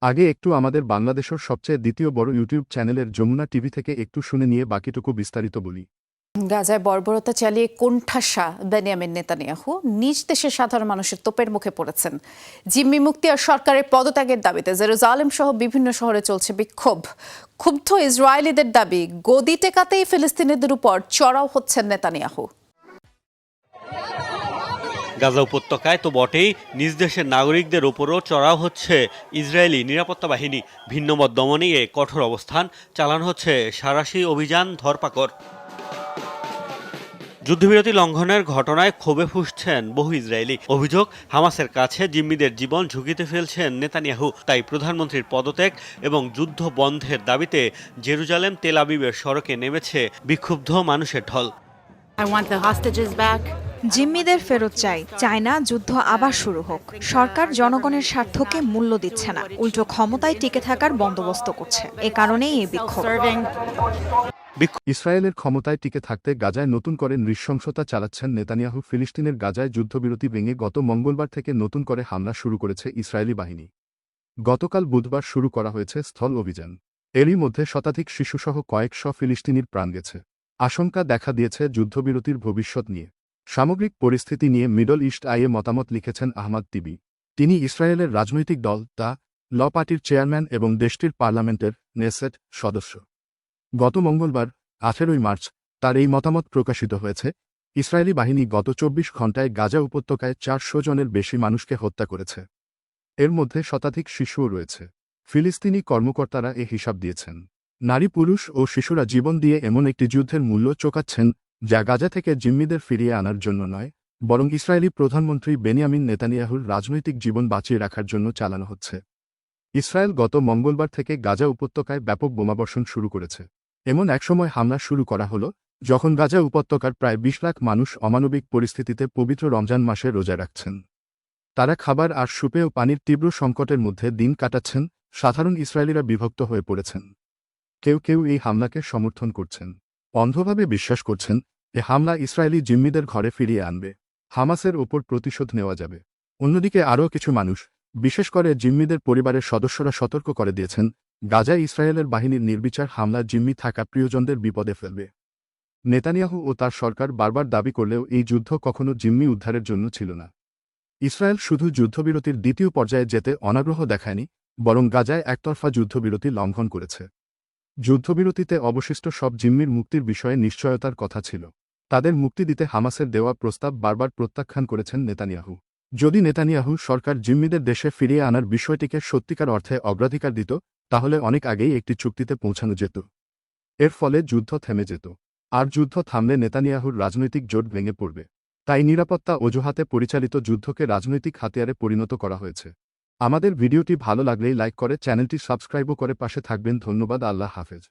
আগে একটু আমাদের বাংলাদেশের সবচেয়ে দ্বিতীয় বড় ইউটিউব চ্যানেলের যমুনা টিভি থেকে একটু শুনে নিয়ে বাকিটুকু বিস্তারিত বলি। গাজায় বর্বরতা চালিয়ে কোণঠাসা বেনিয়ামিন নেতানিয়াহু নিজ দেশের সাধারণ মানুষের তোপের মুখে পড়েছেন। জিম্মি মুক্তি আর সরকারের পদত্যাগের দাবিতে জেরুজালেম সহ বিভিন্ন শহরে চলছে বিক্ষোভ। ক্ষুব্ধ ইসরায়েলিদের দাবি, গদি টেকাতেই ফিলিস্তিনিদের উপর চড়াও হচ্ছেন নেতানিয়াহু। গাজা উপত্যকায় তো বটেই, নিজ দেশের নাগরিকদের ওপরও চড়াও হচ্ছে ইসরায়েলি নিরাপত্তা বাহিনী। ভিন্নমত দমনে কঠোর অবস্থান চালানো হচ্ছে, সাঁড়াশি অভিযান, ধরপাকড়। যুদ্ধবিরতি লঙ্ঘনের ঘটনায় ক্ষোভে ফুঁসছেন বহু ইসরায়েলি। অভিযোগ, হামাসের কাছে জিম্মিদের জীবন ঝুঁকিতে ফেলছেন নেতানিয়াহু। তাই প্রধানমন্ত্রীর পদত্যাগ এবং যুদ্ধ বন্ধের দাবিতে জেরুজালেম তেল আবিবের সড়কে নেমেছে বিক্ষুব্ধ মানুষের ঢল। জিম্মিদের ফেরত চাই না যুদ্ধ আবার শুরু হোক। সরকার জনগণের স্বার্থকে মূল্য দিচ্ছে না, উল্টো ক্ষমতায় টিকে থাকার বন্দোবস্ত করছে। এ কারণেই এই বিক্ষোভ। ইসরায়েলের ক্ষমতায় টিকে থাকতে গাজায় নতুন করে নৃশংসতা চালাচ্ছেন নেতানিয়াহু। ফিলিস্তিনের গাজায় যুদ্ধবিরতি ভেঙে গত মঙ্গলবার থেকে নতুন করে হামলা শুরু করেছে ইসরায়েলি বাহিনী। গতকাল বুধবার শুরু করা হয়েছে স্থল অভিযান। এরই মধ্যে শতাধিক শিশুসহ কয়েকশ ফিলিস্তিনির প্রাণ গেছে। আশঙ্কা দেখা দিয়েছে যুদ্ধবিরতির ভবিষ্যৎ নিয়ে। সামগ্রিক পরিস্থিতি নিয়ে মিডল ইস্ট আইয়ে মতামত লিখেছেন আহমাদ তিবি। তিনি ইসরায়েলের রাজনৈতিক দল দ্য ল পার্টির চেয়ারম্যান এবং দেশটির পার্লামেন্টের নেসেট সদস্য। গত মঙ্গলবার 18 মার্চ তার এই মতামত প্রকাশিত হয়েছে। ইসরায়েলি বাহিনী গত 24 ঘণ্টায় গাজা উপত্যকায় 400 জনের বেশি মানুষকে হত্যা করেছে। এর মধ্যে শতাধিক শিশুও রয়েছে। ফিলিস্তিনি কর্মকর্তারা এ হিসাব দিয়েছেন। নারী, পুরুষ ও শিশুরা জীবন দিয়ে এমন একটি যুদ্ধের মূল্য চোকাচ্ছেন যা গাজা থেকে জিম্মিদের ফিরিয়ে আনার জন্য নয়, বরং ইসরায়েলি প্রধানমন্ত্রী বেনিয়ামিন নেতানিয়াহুর রাজনৈতিক জীবন বাঁচিয়ে রাখার জন্য চালানো হচ্ছে। ইসরায়েল গত মঙ্গলবার থেকে গাজা উপত্যকায় ব্যাপক বোমাবর্ষণ শুরু করেছে। এমন এক সময় হামলা শুরু করা হলো যখন গাজা উপত্যকার প্রায় 20 লাখ মানুষ অমানবিক পরিস্থিতিতে পবিত্র রমজান মাসে রোজা রাখছেন। তারা খাবার আর সুপেয় পানির তীব্র সংকটের মধ্যে দিন কাটাচ্ছেন। সাধারণ ইসরায়েলিরা বিভক্ত হয়ে পড়েছেন। কেউ কেউ এই হামলাকে সমর্থন করছেন, অন্ধভাবে বিশ্বাস করছেন এ হামলা ইসরায়েলি জিম্মিদের ঘরে ফিরিয়ে আনবে, হামাসের ওপর প্রতিশোধ নেওয়া যাবে। অন্যদিকে আরও কিছু মানুষ, বিশেষ করে জিম্মিদের পরিবারের সদস্যরা সতর্ক করে দিয়েছেন গাজায় ইসরায়েলের বাহিনীর নির্বিচার হামলা জিম্মি থাকা প্রিয়জনদের বিপদে ফেলবে। নেতানিয়াহু ও তার সরকার বারবার দাবি করলেও এই যুদ্ধ কখনো জিম্মি উদ্ধারের জন্য ছিল না। ইসরায়েল শুধু যুদ্ধবিরতির দ্বিতীয় পর্যায়ে যেতে অনাগ্রহ দেখায়নি, বরং গাজায় একতরফা যুদ্ধবিরতি লঙ্ঘন করেছে। যুদ্ধবিরতিতে অবশিষ্ট সব জিম্মির মুক্তির বিষয়ে নিশ্চয়তার কথা ছিল। তাদের মুক্তি দিতে হামাসের দেওয়া প্রস্তাব বারবার প্রত্যাখ্যান করেছেন নেতানিয়াহু। যদি নেতানিয়াহু সরকার জিম্মিদের দেশে ফিরিয়ে আনার বিষয়টিকে সত্যিকার অর্থে অগ্রাধিকার দিত, তাহলে অনেক আগেই একটি চুক্তিতে পৌঁছানো যেত। এর ফলে যুদ্ধ থেমে যেত। আর যুদ্ধ থামলে নেতানিয়াহুর রাজনৈতিক জোট ভেঙে পড়বে। তাই নিরাপত্তা অজুহাতে পরিচালিত যুদ্ধকে রাজনৈতিক হাতিয়ারে পরিণত করা হয়েছে। আমাদের ভিডিওটি ভালো লাগলেই লাইক করে চ্যানেলটি সাবস্ক্রাইবও করে পাশে থাকবেন। ধন্যবাদ। আল্লাহ হাফেজ।